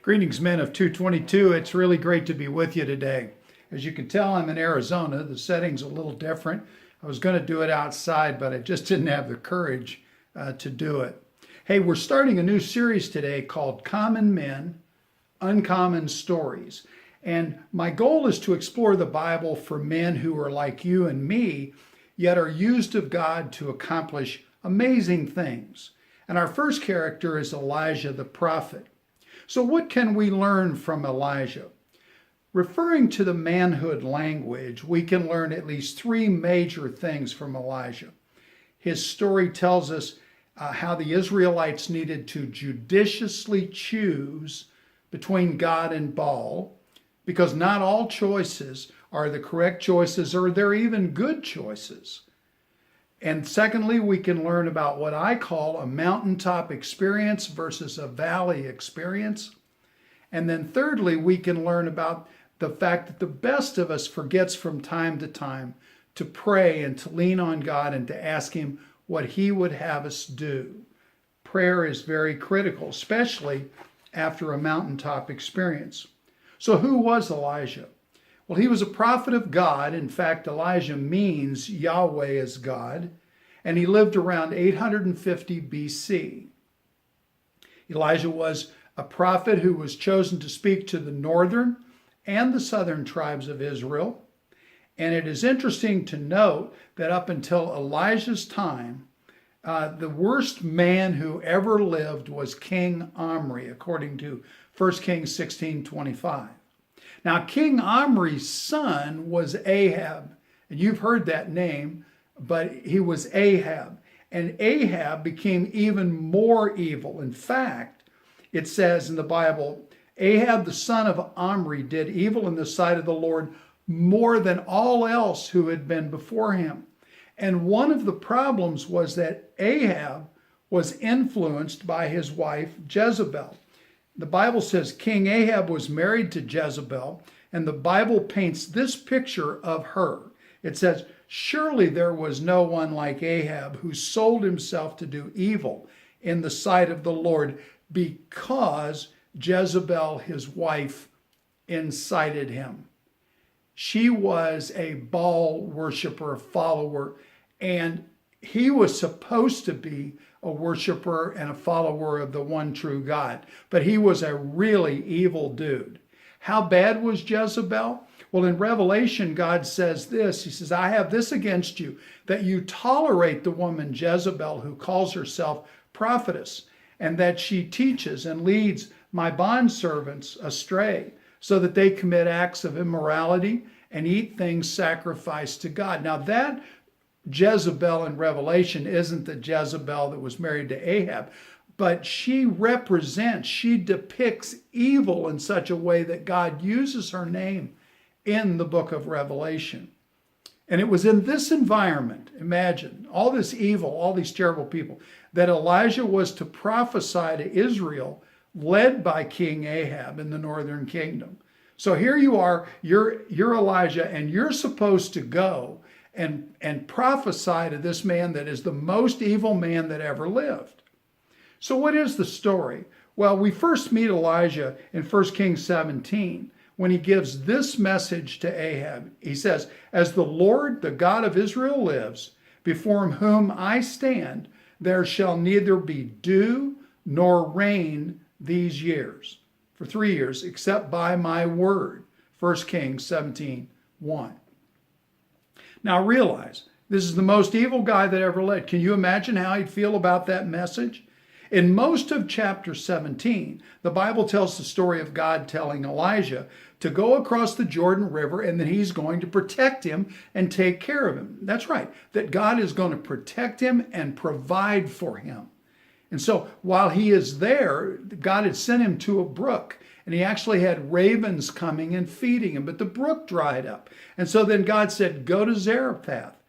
Greetings, men of 222. It's really great to be with you today. As you can tell, I'm in Arizona. The setting's a little different. I was going to do it outside, but I just didn't have the courage to do it. Hey, we're starting a new series today called Common Men, Uncommon Stories. And my goal is to explore the Bible for men who are like you and me, yet are used of God to accomplish amazing things. And our first character is Elijah the prophet. So what can we learn from Elijah? Referring to the manhood language, we can learn at least three major things from Elijah. His story tells us how the Israelites needed to judiciously choose between God and Baal, because not all choices are the correct choices or they're even good choices. And secondly, we can learn about what I call a mountaintop experience versus a valley experience. And then thirdly, we can learn about the fact that the best of us forgets from time to time to pray and to lean on God and to ask Him what He would have us do. Prayer is very critical, especially after a mountaintop experience. So who was Elijah? Well, he was a prophet of God. In fact, Elijah means Yahweh is God, and he lived around 850 BC. Elijah was a prophet who was chosen to speak to the northern and the southern tribes of Israel. And it is interesting to note that up until Elijah's time, the worst man who ever lived was King Omri, according to 1 Kings 16:25. Now, King Omri's son was Ahab, and you've heard that name, but he was Ahab. And Ahab became even more evil. In fact, it says in the Bible, Ahab the son of Omri did evil in the sight of the Lord more than all else who had been before him. And one of the problems was that Ahab was influenced by his wife Jezebel. The Bible says King Ahab was married to Jezebel, and the Bible paints this picture of her. It says, "Surely there was no one like Ahab who sold himself to do evil in the sight of the Lord because Jezebel, his wife, incited him." She was a Baal worshiper, follower, and he was supposed to be a worshiper and a follower of the one true God. But he was a really evil dude. How bad was Jezebel? Well, in Revelation, God says this. He says, "I have this against you, that you tolerate the woman Jezebel, who calls herself prophetess, and that she teaches and leads my bondservants astray, so that they commit acts of immorality and eat things sacrificed to God." Now that Jezebel in Revelation isn't the Jezebel that was married to Ahab, but she depicts evil in such a way that God uses her name in the book of Revelation. And it was in this environment, imagine, all this evil, all these terrible people, that Elijah was to prophesy to Israel, led by King Ahab in the northern kingdom. So here you are, you're Elijah, and you're supposed to go and prophesy to this man that is the most evil man that ever lived. So what is the story? Well, we first meet Elijah in 1 Kings 17 when he gives this message to Ahab. He says, "As the Lord, the God of Israel lives, before whom I stand, there shall neither be dew nor rain these years," for 3 years, "except by my word." 1 Kings 17:1. Now realize, this is the most evil guy that ever lived. Can you imagine how he'd feel about that message? In most of chapter 17, the Bible tells the story of God telling Elijah to go across the Jordan River and that he's going to protect him and take care of him. That's right, that God is going to protect him and provide for him. And so while he is there, God had sent him to a brook, and he actually had ravens coming and feeding him, but the brook dried up. And so then God said, "Go to Zarephath."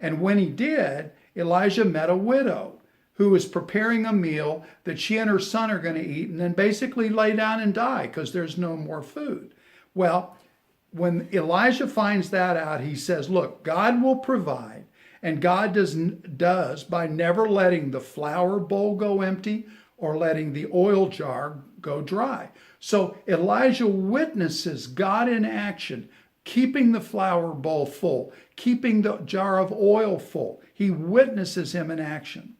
And when he did, Elijah met a widow who is preparing a meal that she and her son are going to eat and then basically lay down and die because there's no more food. Well, when Elijah finds that out, he says, look, God will provide, and God does by never letting the flour bowl go empty or letting the oil jar go dry. So Elijah witnesses God in action, keeping the flour bowl full, keeping the jar of oil full. He witnesses him in action.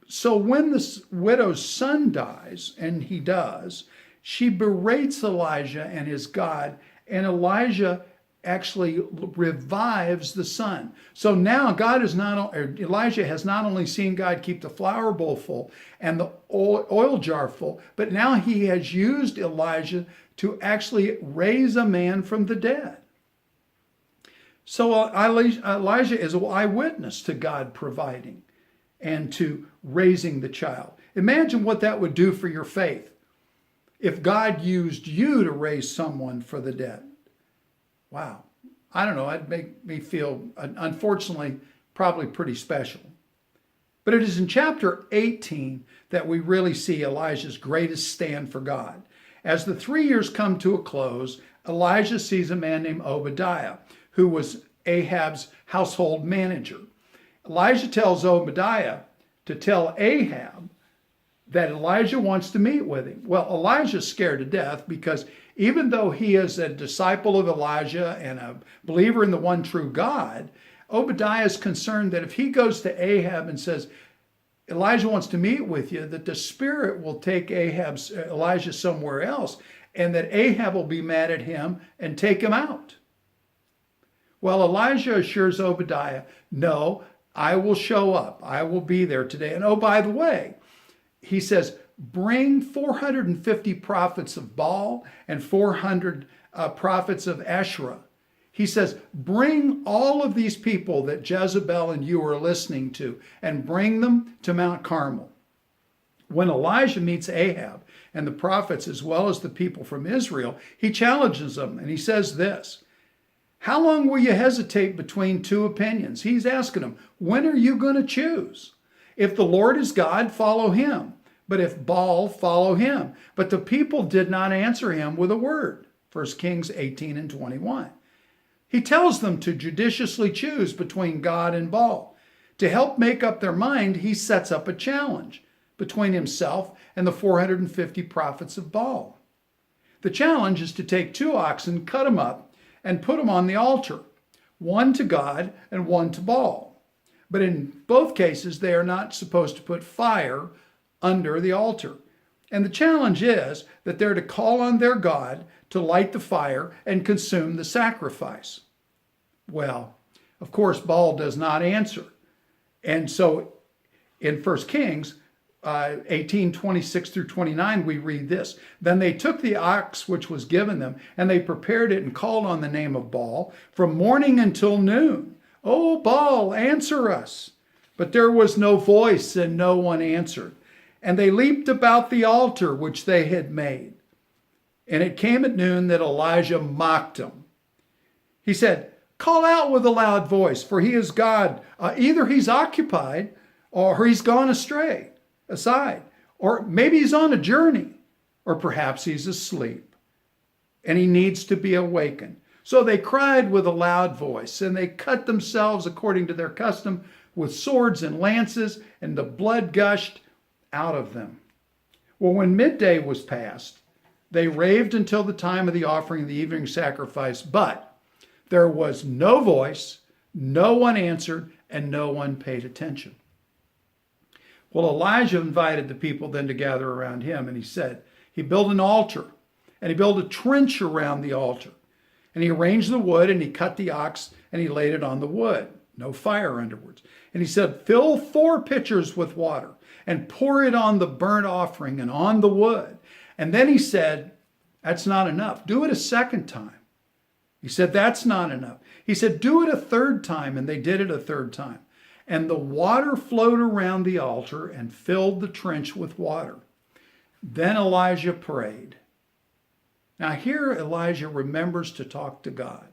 So when the widow's son dies, and he does, she berates Elijah and his God, and Elijah actually revives the son. So now Elijah has not only seen God keep the flour bowl full and the oil jar full, but now he has used Elijah to actually raise a man from the dead. So Elijah is an eyewitness to God providing and to raising the child. Imagine what that would do for your faith if God used you to raise someone for the dead. Wow. I don't know. It'd make me feel, unfortunately, probably pretty special. But it is in chapter 18 that we really see Elijah's greatest stand for God. As the 3 years come to a close, Elijah sees a man named Obadiah, who was Ahab's household manager. Elijah tells Obadiah to tell Ahab that Elijah wants to meet with him. Well, Elijah's scared to death because even though he is a disciple of Elijah and a believer in the one true God, Obadiah is concerned that if he goes to Ahab and says, Elijah wants to meet with you, that the Spirit will take Elijah somewhere else, and that Ahab will be mad at him and take him out. Well, Elijah assures Obadiah, no, I will show up. I will be there today. And oh, by the way, he says, bring 450 prophets of Baal and 400 prophets of Asherah. He says, bring all of these people that Jezebel and you are listening to and bring them to Mount Carmel. When Elijah meets Ahab and the prophets as well as the people from Israel, he challenges them and he says this, how long will you hesitate between two opinions? He's asking them, when are you going to choose? If the Lord is God, follow him. But if Baal, follow him. But the people did not answer him with a word. 1 Kings 18 and 21. He tells them to judiciously choose between God and Baal. To help make up their mind, he sets up a challenge between himself and the 450 prophets of Baal. The challenge is to take 2 oxen, cut them up, and put them on the altar, one to God and one to Baal. But in both cases, they are not supposed to put fire under the altar. And the challenge is that they're to call on their God to light the fire and consume the sacrifice. Well, of course, Baal does not answer. And so in 1 Kings 18:26 through 29, we read this. Then they took the ox which was given them, and they prepared it and called on the name of Baal from morning until noon. Oh, Baal, answer us. But there was no voice, and no one answered. And they leaped about the altar which they had made. And it came at noon that Elijah mocked them. He said, call out with a loud voice, for he is God. Either he's occupied or he's gone aside, or maybe he's on a journey, or perhaps he's asleep and he needs to be awakened. So they cried with a loud voice, and they cut themselves according to their custom with swords and lances, and the blood gushed out of them. Well, when midday was past, they raved until the time of the offering of the evening sacrifice, but there was no voice, no one answered, and no one paid attention. Well, Elijah invited the people then to gather around him, and he built an altar, and he built a trench around the altar, and he arranged the wood, and he cut the ox, and he laid it on the wood, no fire underwards. And he said, fill 4 pitchers with water, and pour it on the burnt offering and on the wood. And then he said, that's not enough. Do it a second time. He said, that's not enough. He said, do it a third time, and they did it a third time. And the water flowed around the altar and filled the trench with water. Then Elijah prayed. Now here Elijah remembers to talk to God.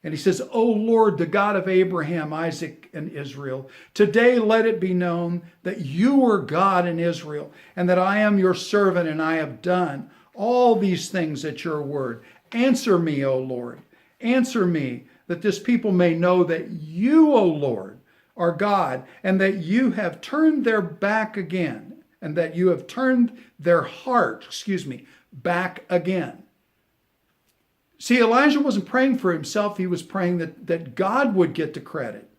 And he says, O Lord, the God of Abraham, Isaac, and Israel, today let it be known that you are God in Israel, and that I am your servant, and I have done all these things at your word. Answer me, O Lord. Answer me, that this people may know that you, O Lord, are God, and that you have turned their back again, and that you have turned their heart, back again. See, Elijah wasn't praying for himself. He was praying that God would get the credit.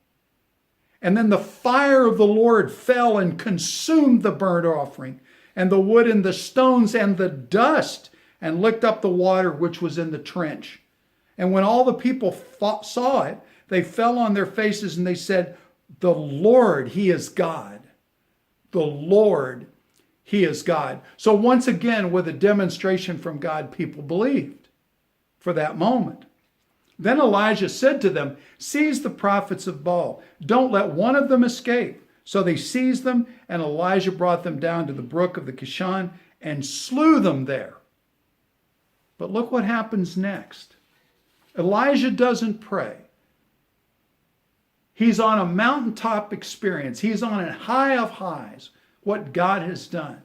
And then the fire of the Lord fell and consumed the burnt offering and the wood and the stones and the dust and licked up the water which was in the trench. And when all the people saw it, they fell on their faces and they said, "The Lord, He is God. The Lord, He is God." So once again, with a demonstration from God, people believed for that moment. Then Elijah said to them, "Seize the prophets of Baal. Don't let one of them escape." So they seized them, and Elijah brought them down to the brook of the Kishon and slew them there. But look what happens next. Elijah doesn't pray. He's on a mountaintop experience. He's on a high of highs, what God has done.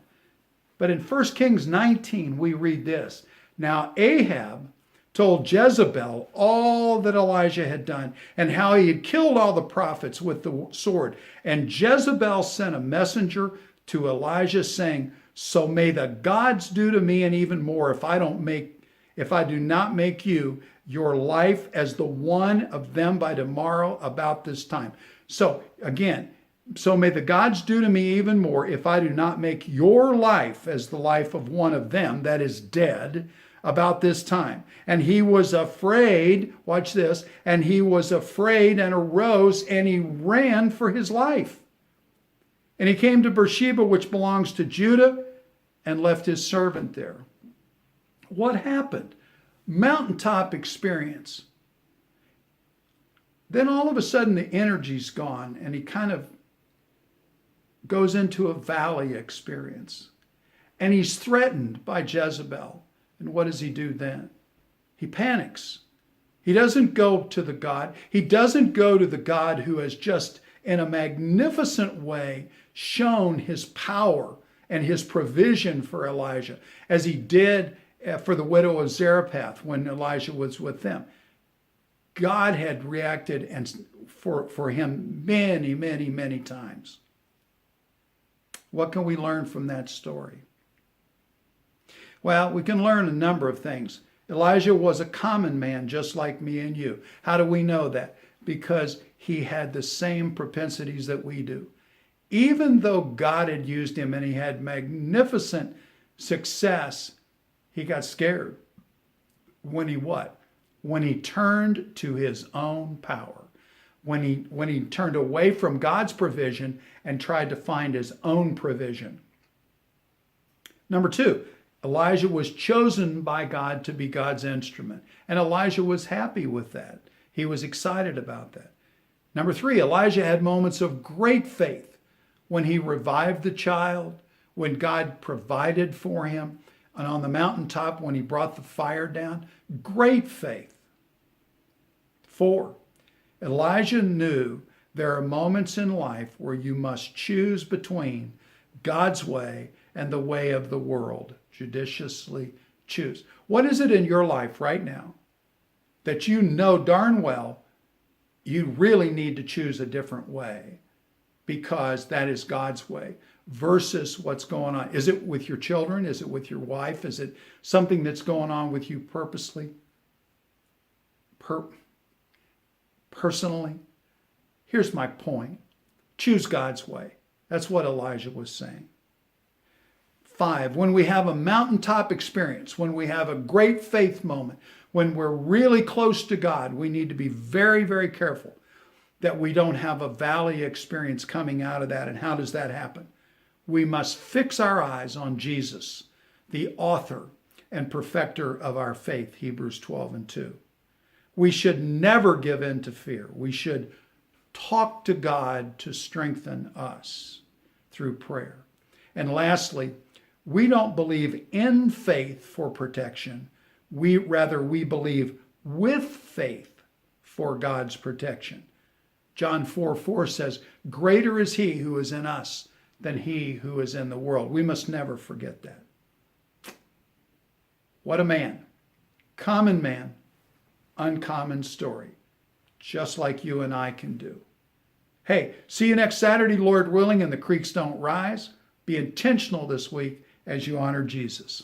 But in 1 Kings 19, we read this. Now Ahab told Jezebel all that Elijah had done and how he had killed all the prophets with the sword. And Jezebel sent a messenger to Elijah saying, "So may the gods do to me and even more if I do not make you your life as the one of them by tomorrow about this time." So again, so may the gods do to me even more if I do not make your life as the life of one of them that is dead about this time. And he was afraid, watch this, and he was afraid and arose and he ran for his life. And he came to Beersheba, which belongs to Judah, and left his servant there. What happened? Mountaintop experience. Then all of a sudden the energy's gone and he kind of goes into a valley experience. And he's threatened by Jezebel. And what does he do then? He panics. He doesn't go to the God. He doesn't go to the God who has just in a magnificent way shown his power and his provision for Elijah, as he did for the widow of Zarephath when Elijah was with them. God had reacted and for him many, many, many times. What can we learn from that story? Well, we can learn a number of things. Elijah was a common man just like me and you. How do we know that? Because he had the same propensities that we do. Even though God had used him and he had magnificent success, he got scared. When he what? When he turned to his own power. When he turned away from God's provision and tried to find his own provision. Number two, Elijah was chosen by God to be God's instrument. And Elijah was happy with that. He was excited about that. Number three, Elijah had moments of great faith when he revived the child, when God provided for him, and on the mountaintop when he brought the fire down. Great faith. 4, Elijah knew there are moments in life where you must choose between God's way and the way of the world. Judiciously choose. What is it in your life right now that you know darn well you really need to choose a different way because that is God's way versus what's going on? Is it with your children? Is it with your wife? Is it something that's going on with you purposely? Personally? Here's my point. Choose God's way. That's what Elijah was saying. 5, when we have a mountaintop experience, when we have a great faith moment, when we're really close to God, we need to be very, very careful that we don't have a valley experience coming out of that. And how does that happen? We must fix our eyes on Jesus, the author and perfecter of our faith, Hebrews 12:2. We should never give in to fear. We should talk to God to strengthen us through prayer. And lastly, we don't believe in faith for protection. We believe with faith for God's protection. John 4:4 says, "Greater is he who is in us than he who is in the world." We must never forget that. What a man. Common man, uncommon story. Just like you and I can do. Hey, see you next Saturday, Lord willing, and the creeks don't rise. Be intentional this week as you honor Jesus.